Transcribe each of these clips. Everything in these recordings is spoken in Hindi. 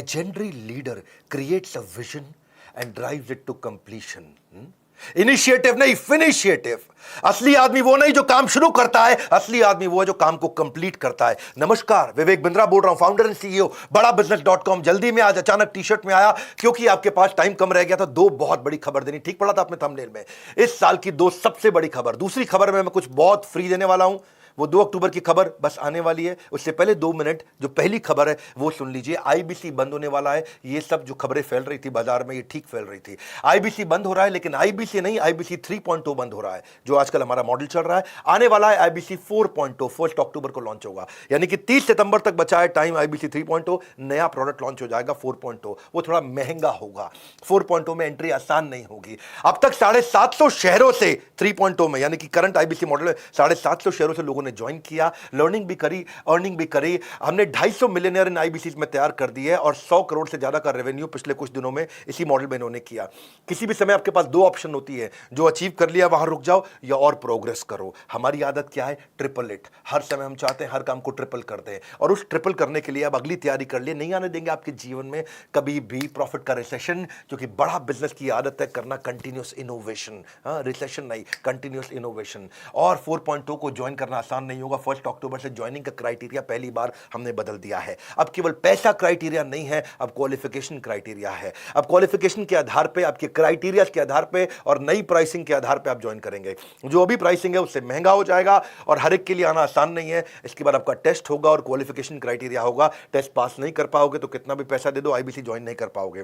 legendary leader creates a vision and drives it to completion. Initiative नहीं, फिनिशिएटिव. असली आदमी वो नहीं जो काम शुरू करता है, असली आदमी वो है जो काम को कंप्लीट करता है. नमस्कार, विवेक बिंद्रा बोल रहा हूं, फाउंडर एंड सीईओ बड़ा बिजनेस.com. जल्दी में आज अचानक टी शर्ट में आया क्योंकि आपके पास टाइम कम रह गया था. दो बहुत बड़ी खबर देनी. ठीक पड़ा था आपने थंबनेल में. इस साल की दो सबसे बड़ी खबर. दूसरी खबर में मैं कुछ बहुत फ्री देने वाला हूं. वो 2 अक्टूबर की खबर बस आने वाली है. उससे पहले 2 मिनट जो पहली खबर है वो सुन लीजिए. आईबीसी बंद होने वाला है. ये सब जो खबरें फैल रही थी बाजार में, ये ठीक फैल रही थी. आईबीसी बंद हो रहा है, लेकिन आईबीसी नहीं, आईबीसी 3.0 बंद हो रहा है, जो आजकल हमारा मॉडल चल रहा है. आने वाला है आईबीसी 4.0. 1 अक्टूबर को लॉन्च होगा, यानी कि 30 सितंबर तक बचा है टाइम. आईबीसी 3.0 नया प्रोडक्ट लॉन्च हो जाएगा. 4.0 वो थोड़ा महंगा होगा. 4.0 में एंट्री आसान नहीं होगी. अब तक 750 शहरों से 3.0 में, यानी कि करंट आईबीसी मॉडल में 750 शहरों से लोगों ने ज्वाइन किया. लर्निंग भी करी, अर्निंग भी करी. हमने 250 मिलियनियर इन आईबीसी में तैयार कर दिए और 100 करोड़ से ज्यादा का रेवेन्यू पिछले कुछ दिनों में इसी मॉडल में इन्होंने किया. किसी भी समय आपके पास 2 ऑप्शन होती है. जो अचीव कर लिया वहां रुक जाओ या और प्रोग्रेस करो. हमारी आदत क्या है? Triple it. हर समय हम चाहते हैं हर काम को ट्रिपल कर दें, और उस ट्रिपल करने के लिए अब अगली तैयारी कर लिए. नहीं आने देंगे आपके जीवन में कभी भी प्रॉफिट का रिसेशन, क्योंकि बड़ा बिजनेस की आदत है करना कंटिन्यूअस इनोवेशन. रिसेशन नहीं, कंटिन्यूअस इनोवेशन. और 4.0 को ज्वाइन करना आसान नहीं होगा. 1 अक्टूबर से ज्वाइनिंग का क्राइटेरिया पहली बार हमने बदल दिया है. अब केवल पैसा क्राइटेरिया नहीं है, अब क्वालिफिकेशन क्राइटेरिया है. अब क्वालिफिकेशन के आधार पे, आपके क्राइटेरिया के आधार पे और नई प्राइसिंग के आधार पे आप ज्वाइन करेंगे. जो अभी प्राइसिंग है उससे महंगा हो जाएगा और हर एक के लिए आना आसान नहीं है. इसके बाद आपका टेस्ट होगा और क्वालिफिकेशन क्राइटेरिया होगा. टेस्ट पास नहीं कर पाओगे तो कितना भी पैसा दे दो आईबीसी ज्वाइन नहीं कर पाओगे.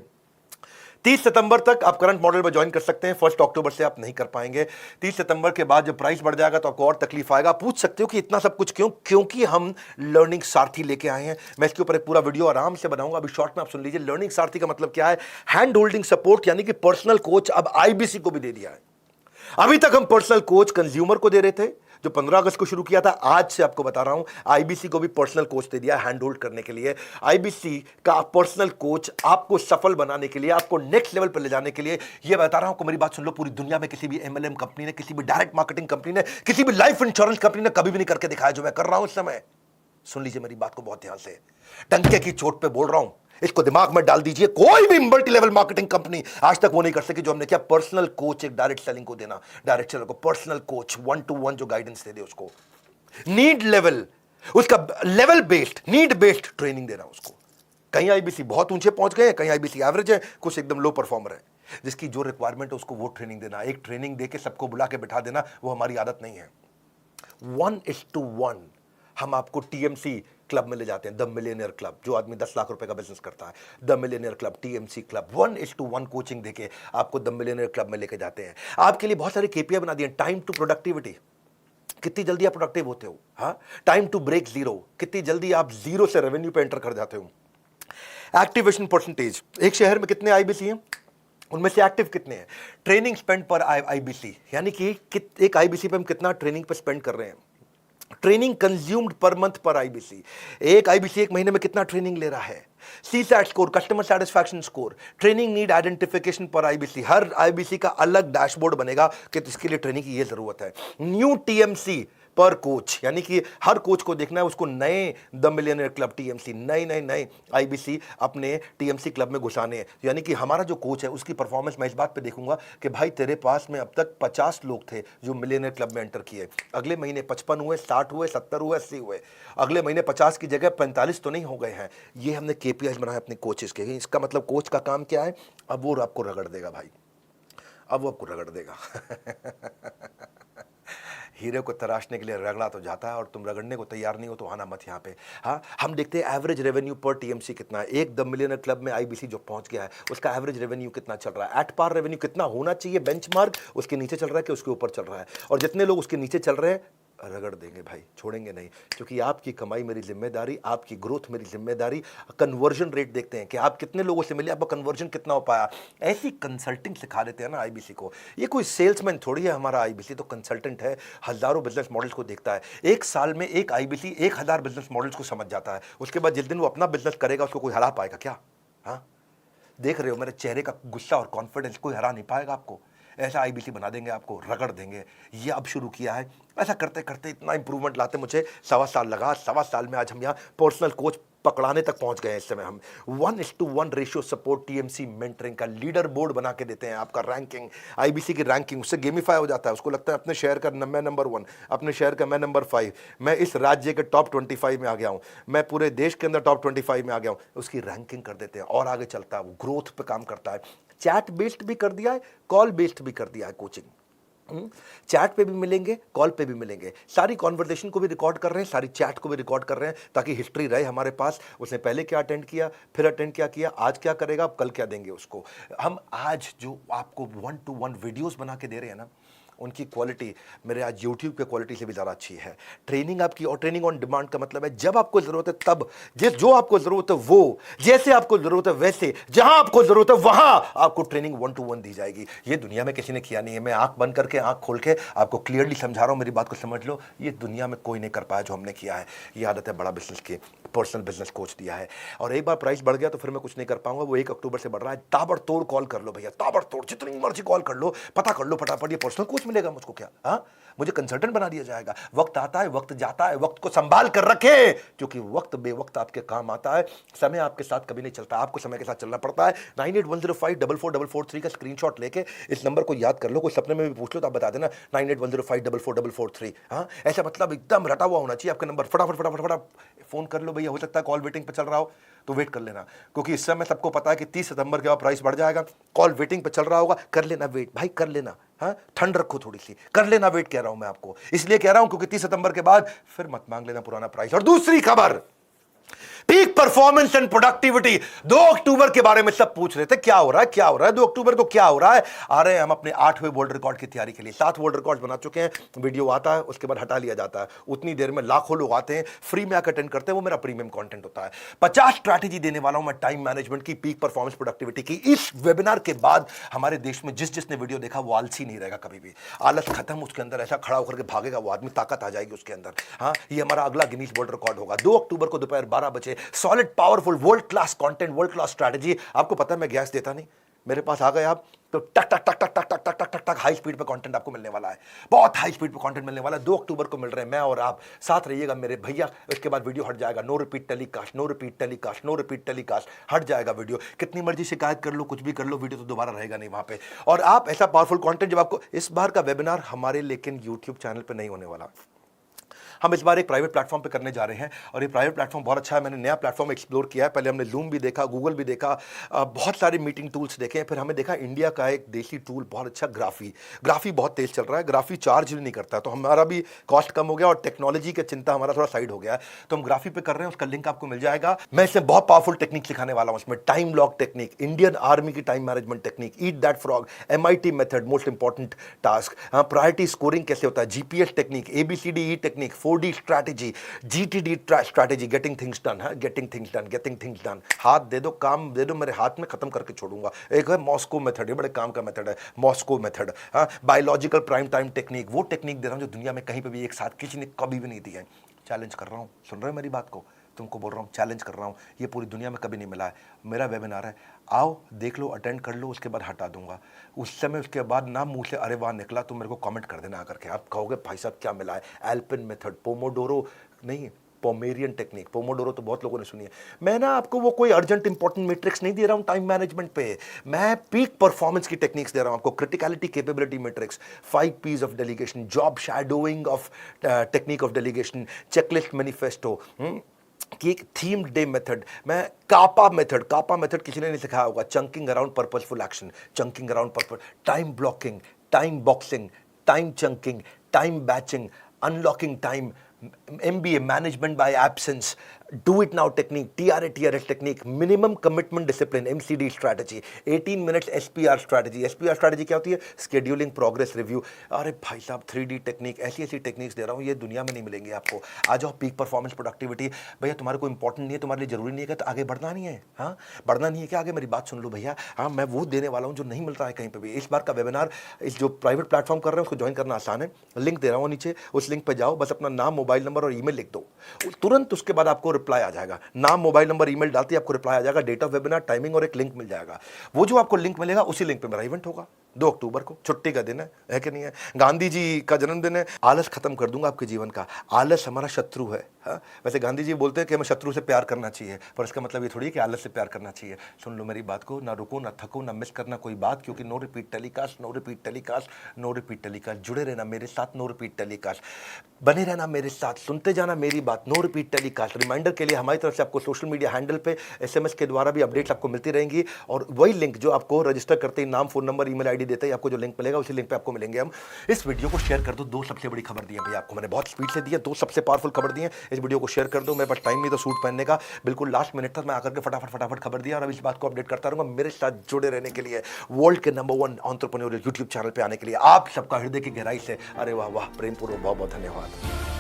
30 सितंबर तक आप करंट मॉडल में ज्वाइन कर सकते हैं. 1 अक्टूबर से आप नहीं कर पाएंगे. 30 सितंबर के बाद जब प्राइस बढ़ जाएगा तो आपको और तकलीफ आएगा. पूछ सकते हो कि इतना सब कुछ क्यों? क्योंकि हम लर्निंग सारथी लेके आए हैं. मैं इसके ऊपर एक पूरा वीडियो आराम से बनाऊंगा. अभी शॉर्ट में आप सुन लीजिए. लर्निंग सारथी का मतलब क्या है? हैंड होल्डिंग सपोर्ट, यानी कि पर्सनल कोच अब आईबीसी को भी दे दिया है. अभी तक हम पर्सनल कोच कंज्यूमर को दे रहे थे, जो 15 अगस्त को शुरू किया था. आज से आपको बता रहा हूं, आईबीसी को भी पर्सनल कोच दे दिया हैंड होल्ड करने के लिए. आईबीसी का पर्सनल कोच आपको सफल बनाने के लिए, आपको नेक्स्ट लेवल पर ले जाने के लिए. ये बता रहा हूं, मेरी बात सुन लो. पूरी दुनिया में किसी भी एमएलएम कंपनी ने, किसी भी डायरेक्ट मार्केटिंग कंपनी ने, किसी भी लाइफ इंश्योरेंस कंपनी ने कभी भी नहीं करके दिखाया जो मैं कर रहा हूं इस समय. सुन लीजिए मेरी बात को बहुत ध्यान से. डंके की चोट पे बोल रहा हूं, इसको दिमाग में डाल दीजिए. कोई भी मल्टी लेवल मार्केटिंग कंपनी आज तक वो नहीं कर सकी जो हमने किया. पर्सनल कोच एक डायरेक्ट सेलिंग को देना. डायरेक्ट सेलर को पर्सनल कोच 1-to-1 जो गाइडेंस दे दे उसको. नीड लेवल, उसका level based, need based training देना उसको. कहीं आईबीसी बहुत ऊंचे पहुंच गए, कहीं आईबीसी एवरेज है, कुछ एकदम लो परफॉर्मर है. जिसकी जो रिक्वायरमेंट है उसको वो ट्रेनिंग देना. एक ट्रेनिंग देके सबको बुला के बिठा देना, वो हमारी आदत नहीं है. 1:1 हम आपको टीएमसी क्लब में ले जाते हैं. द मिलियनियर क्लब, जो आदमी 10 लाख रुपए का बिजनेस करता है, the millionaire club, TMC club. 1:1 coaching देके आपको द मिलियनियर क्लब में लेके जाते हैं. आपके लिए बहुत सारे केपीआई बना दिए. टाइम टू प्रोडक्टिविटी, कितनी जल्दी आप प्रोडक्टिव होते हो. हाँ, टाइम टू ब्रेक जीरो, कितनी जल्दी आप जीरो से रेवेन्यू पे एंटर कर जाते हो. एक्टिवेशन परसेंटेज, एक शहर में कितने आईबीसी हैं, उनमें से एक्टिव कितने हैं. ट्रेनिंग स्पेंड पर आईबीसी, यानी कि एक आईबीसी पे हम कितना ट्रेनिंग पे स्पेंड कर रहे हैं. ट्रेनिंग कंज्यूम्ड पर मंथ पर आईबीसी, एक आईबीसी एक महीने में कितना ट्रेनिंग ले रहा है. CSAT score, customer satisfaction score, training need identification पर आईबीसी. हर आईबीसी का अलग डैशबोर्ड बनेगा कि इसके लिए ट्रेनिंग की ये जरूरत है. न्यू टीएमसी पर कोच, यानी कि हर कोच को देखना है उसको नए द मिलियनियर क्लब टीएमसी, नए आईबीसी अपने टीएमसी क्लब में घुसाने हैं. यानी कि हमारा जो कोच है उसकी परफॉर्मेंस मैं इस बात पे देखूंगा कि भाई तेरे पास में अब तक 50 लोग थे जो मिलियनियर क्लब में एंटर किए. अगले महीने 55 हुए, 60 हुए, 70 हुए, 80 हुए. अगले महीने 50 की जगह 45 तो नहीं हो गए हैं. ये हमने केपीआई बनाया अपने कोचेस के. इसका मतलब कोच का काम क्या है? अब वो आपको रगड़ देगा भाई, अब वो आपको रगड़ देगा. हीरे को तराशने के लिए रगड़ा तो जाता है, और तुम रगड़ने को तैयार नहीं हो तो आना मत यहाँ पे. हाँ, हम देखते हैं एवरेज रेवेन्यू पर टीएमसी कितना है. एक द मिलियनर क्लब में आईबीसी जो पहुंच गया है उसका एवरेज रेवेन्यू कितना चल रहा है. एट पार रेवेन्यू कितना होना चाहिए बेंचमार्क, उसके नीचे चल रहा है कि उसके ऊपर चल रहा है. और जितने लोग उसके नीचे चल रहे हैं रगड़ देंगे भाई, छोड़ेंगे नहीं. क्योंकि आपकी कमाई मेरी जिम्मेदारी, आपकी ग्रोथ मेरी जिम्मेदारी. कन्वर्जन रेट देखते हैं कि आप कितने लोगों से मिले, आपका कन्वर्जन कितना हो पाया. ऐसी कंसल्टिंग सिखा देते हैं ना आईबीसी को. ये कोई सेल्समैन थोड़ी है हमारा आईबीसी, तो कंसल्टेंट है. हजारों बिजनेस मॉडल्स को देखता है. एक साल में एक आईबीसी 1000 बिजनेस मॉडल्स को समझ जाता है. उसके बाद जिस दिन वो अपना बिजनेस करेगा उसको कोई हरा पाएगा क्या? हाँ, देख रहे हो मेरे चेहरे का गुस्सा और कॉन्फिडेंस, कोई हरा नहीं पाएगा आपको. ऐसा आईबीसी बना देंगे आपको, रगड़ देंगे. ये अब शुरू किया है. ऐसा करते करते इतना इंप्रूवमेंट लाते मुझे 1.25 साल लगा. 1.25 साल में आज हम यहाँ पर्सनल कोच पकड़ाने तक पहुंच गए हैं इस समय हम। 1:1 रेशियो सपोर्ट टीएमसी मेंटरिंग का लीडर बोर्ड बना के देते हैं, आपका रैंकिंग, आईबीसी की रैंकिंग उससे गेमिफाई हो जाता है। उसको लगता है अपने शहर का मैं नंबर 1, अपने शहर का मैं नंबर 5, मैं इस राज्य के टॉप 25 में आ गया हूं, मैं पूरे देश के अंदर टॉप 25 में आ गया हूं, उसकी रैंकिंग कर देते हैं और आगे चलता है, वो ग्रोथ पे काम करता है। चैट बेस्ड भी कर दिया है, कॉल बेस्ड भी कर दिया है कोचिंग। चैट पे भी मिलेंगे, कॉल पे भी मिलेंगे, सारी कॉन्वर्सेशन को भी रिकॉर्ड कर रहे हैं, सारी चैट को भी रिकॉर्ड कर रहे हैं, ताकि हिस्ट्री रहे हमारे पास, उसने पहले क्या अटेंड किया, फिर अटेंड क्या किया, आज क्या करेगा, अब कल क्या देंगे उसको। हम आज जो आपको 1-to-1 वीडियोस बना के दे रहे हैं ना, उनकी क्वालिटी मेरे आज यूट्यूब के क्वालिटी से भी ज़्यादा अच्छी है। ट्रेनिंग आपकी, और ट्रेनिंग ऑन डिमांड का मतलब है जब आपको ज़रूरत है तब, जो आपको ज़रूरत है वो, जैसे आपको ज़रूरत है वैसे, जहां आपको ज़रूरत है वहां आपको ट्रेनिंग 1-to-1 दी जाएगी। ये दुनिया में किसी ने किया नहीं है। मैं आंख बंद करके, आंख खोल के आपको क्लियरली समझा रहा हूं, मेरी बात को समझ लो। ये दुनिया में कोई नहीं कर पाया जो हमने किया है। ये आदत है बड़ा बिजनेस की, पर्सनल बिजनेस कोच दिया है। और एक बार प्राइस बढ़ गया तो फिर मैं कुछ नहीं कर पाऊंगा। वो 1 अक्टूबर से बढ़ रहा है। ताबड़तोड़ कॉल कर लो भैया, ताबड़तोड़, जितनी मर्जी कॉल कर लो, पता कर लो फटाफट। ये पर्सनल कोच मिलेगा मुझको क्या? हाँ, मुझे कंसल्टेंट बना दिया जाएगा। वक्त आता है, वक्त जाता है, वक्त को संभाल कर रखे, क्योंकि वक्त बेवक्त आपके काम आता है। समय आपके साथ कभी नहीं चलता, आपको समय के साथ चलना पड़ता है। 9810544443 का स्क्रीनशॉट लेके इस नंबर को याद कर लो। कोई सपने में भी पूछ लो तो आप बता देना 9810544443। हाँ, ऐसा मतलब एकदम रटा हुआ होना चाहिए आपका नंबर। फटाफट फटाफट फटाफट फोन कर लो भैया। हो सकता है कॉल वेटिंग पे चल रहा हो तो वेट कर लेना, क्योंकि इस समय सबको पता है कि 30 सितंबर के बाद प्राइस बढ़ जाएगा। कॉल वेटिंग पे चल रहा होगा, कर लेना वेट भाई, कर लेना। हाँ, ठंड रखो थोड़ी सी, कर लेना वेट। कह रहा हूं मैं आपको, इसलिए कह रहा हूं क्योंकि 30 सितंबर के बाद फिर मत मांग लेना पुराना प्राइस। और दूसरी खबर, पीक परफॉर्मेंस एंड प्रोडक्टिविटी। 2 अक्टूबर के बारे में सब पूछ रहे थे, क्या हो रहा है, क्या हो रहा है 2 अक्टूबर को, क्या हो रहा है। आ रहे हैं हम अपने 8वें वर्ल्ड रिकॉर्ड की तैयारी के लिए। 7 वर्ल्ड रिकॉर्ड बना चुके हैं। वीडियो आता है, उसके बाद हटा लिया जाता है। उतनी देर में लाखों लोग आते हैं, फ्री में आकर अटेंड करते हैं। वो मेरा प्रीमियम कंटेंट होता है। 50 स्ट्रैटेजी देने वाला हूं मैं टाइम मैनेजमेंट की, पीक परफॉर्मेंस प्रोडक्टिविटी की। इस वेबिनार के बाद हमारे देश में जिसने वीडियो देखा वो आलसी नहीं रहेगा कभी भी। आलस खत्म, उसके अंदर ऐसा खड़ा होकर के भागेगा वो आदमी, ताकत आ जाएगी उसके अंदर। हाँ, ये हमारा अगला गिनीज वर्ल्ड रिकॉर्ड होगा 2 अक्टूबर को दोपहर 12 बजे। Solid powerful world class content, world class strategy. आपको पता है मैं गैस देता नहीं, मेरे पास आ गए आप तो टक टक टक टक टक टक टक टक टक हाई स्पीड पे कंटेंट आपको मिलने वाला है। बहुत हाई स्पीड पे कंटेंट मिलने वाला है। 2 अक्टूबर को मिल रहे हैं, मैं और आप साथ रहिएगा मेरे भैया। इसके बाद वीडियो हट जाएगा। No repeat telecast, no repeat telecast, no repeat telecast, हट जाएगा वीडियो। कितनी मर्जी शिकायत कर लो, कुछ भी कर लो, वीडियो तो दोबारा रहेगा नहीं वहां पे। और आप ऐसा पावरफुल कंटेंट जब आपको, इस बार का वेबिनार हमारे लेकिन यूट्यूब चैनल पर नहीं होने वाला। हम इस बार एक प्राइवेट प्लेटफॉर्म पे करने जा रहे हैं और ये प्राइवेट प्लेटफॉर्म बहुत अच्छा है। मैंने नया प्लेटफॉर्म एक्सप्लोर किया है। पहले हमने लूम भी देखा, गूगल भी देखा, बहुत सारे मीटिंग टूल्स देखे। फिर हमें देखा इंडिया का एक देसी टूल बहुत अच्छा, ग्राफी बहुत तेज चल रहा है। ग्राफी चार्ज भी नहीं करता, तो हमारा भी कॉस्ट कम हो गया और टेक्नोलॉजी का चिंता हमारा थोड़ा साइड हो गया। तो हम ग्राफी पे कर रहे हैं, उसका लिंक आपको मिल जाएगा। मैं इसमें बहुत पावरफुल टेक्निक सिखाने वाला हूं। इसमें time lock technique, Indian army की time management technique, eat that frog, MIT method, most important task, priority scoring कैसे होता है, GPS technique, ABCDE technique, 4D strategy, GTD strategy, getting things done है, गेटिंग थिंग्स डन। हाथ दे दो, काम दे दो मेरे हाथ में, खत्म करके छोड़ूंगा। एक है मॉस्को मेथड, ये बड़े काम का मेथड है, मॉस्को मेथड। हाँ, बायोलॉजिकल प्राइम टाइम टेक्निक, वो टेक्निक दे रहा हूं जो दुनिया में कहीं पे भी एक साथ किसी ने कभी भी नहीं दी है। चैलेंज कर रहा हूं, सुन रहे हो मेरी बात को? तुमको बोल रहा हूं, चैलेंज कर रहा हूं, ये पूरी दुनिया में कभी नहीं मिला है। मेरा वेबिनार है, आओ देख लो, अटेंड कर लो, उसके बाद हटा दूंगा। उस समय उसके बाद ना मुंह से अरे वाह निकला तो मेरे को कमेंट कर देना आकर के। आप कहोगे भाई साहब क्या मिला है? एल्पिन मेथड, पोमोडोरो नहीं, पोमेरियन टेक्निक। पोमोडोरो तो बहुत लोगों ने सुनी है। मैं ना आपको वो कोई अर्जेंट इंपॉर्टेंट मैट्रिक्स नहीं दे रहा हूं टाइम मैनेजमेंट पे, मैं पीक परफॉर्मेंस की टेक्निक्स दे रहा हूं आपको। Criticality capability matrix, 5 P's of delegation, job shadowing of technique of delegation, checklist manifesto कि एक थीम डे मेथड, मैं कापा मेथड किसी ने नहीं सिखाया होगा। Chunking around purposeful action, chunking around purpose, time blocking, time boxing, time chunking, time batching, unlocking time, MBA management by absence, do it now technique, TRS technique, minimum commitment discipline, MCD strategy, 18 minutes SPR strategy क्या होती है? Scheduling progress review. अरे भाई साहब 3D टेक्निक, ऐसी टेक्निक्स दे रहा हूँ, ये दुनिया में नहीं मिलेंगी आपको। आ जाओ, पीक परफॉर्मेंस प्रोडक्टिविटी। भैया तुम्हारे को इंपॉर्टेंट नहीं है, तुम्हारे लिए जरूरी नहीं है, तो आगे बढ़ना नहीं है। हाँ, बढ़ना नहीं है क्या? आगे मेरी बात सुन लो भैया। हाँ, मैं वो देने वाला हूँ जो नहीं मिल रहा है कहीं पर भी। इस बार का वेबिनार, इस जो प्राइवेट प्लेटफॉर्म कर रहे हैं उसको ज्वाइन करना आसान है। लिंक दे रहा हूँ नीचे, उस लिंक पर जाओ, बस अपना नाम, मोबाइल नंबर और ईमेल लिख दो, तुरंत उसके बाद आपको रिप्लाई आ जाएगा। नाम, मोबाइल नंबर, ईमेल डालते ही आपको रिप्लाई आ जाएगा, डेट ऑफ वेबिनार, टाइमिंग और एक लिंक मिल जाएगा। वो जो आपको लिंक मिलेगा उसी लिंक पे मेरा इवेंट होगा। 2 अक्टूबर को छुट्टी का दिन है कि नहीं है? गांधी जी का जन्मदिन है। आलस खत्म कर दूंगा आपके जीवन का। आलस हमारा शत्रु है। हाँ, वैसे गांधी जी बोलते हैं कि हमें शत्रु से प्यार करना चाहिए, पर इसका मतलब ये थोड़ी है कि आलस से प्यार करना चाहिए। सुन लो मेरी बात को, ना रुको, ना थको, ना मिस करना कोई बात, क्योंकि no repeat telecast, no repeat telecast, no repeat telecast. जुड़े रहना मेरे साथ, नो रिपीट टेलीकास्ट। बने रहना मेरे साथ, सुनते जाना मेरी बात, नो रिपीट टेलीकास्ट। रिमाइंडर के लिए हमारी तरफ से आपको सोशल मीडिया हैंडल पे SMS के द्वारा भी अपडेट्स आपको मिलती रहेंगी, और वही लिंक जो आपको रजिस्टर करते ही नाम, फोन नंबर, ईमेल आईडी देते ही आपको जो लिंक मिलेगा, उसी लिंक पे आपको मिलेंगे हम। इस वीडियो को शेयर कर दो। 2 सबसे बड़ी खबर दी है भैया आपको, मैंने बहुत स्पीड से दी है। 2 सबसे पावरफुल खबर दी है, इस वीडियो को शेयर कर दो। मेरे पास टाइम नहीं तो सूट पहनने का, बिल्कुल लास्ट मिनट तक मैं आकर के फटाफट खबर दिया, और अब इस बात को अपडेट करता रहूंगा। मेरे साथ जुड़े रहने के लिए, वर्ल्ड के नंबर 1 एंटरप्रेन्योरियल यूट्यूब चैनल पे आने के लिए आप सबका हृदय की गहराई से अरे वाह वाह प्रेमपूर्वक बहुत बहुत धन्यवाद।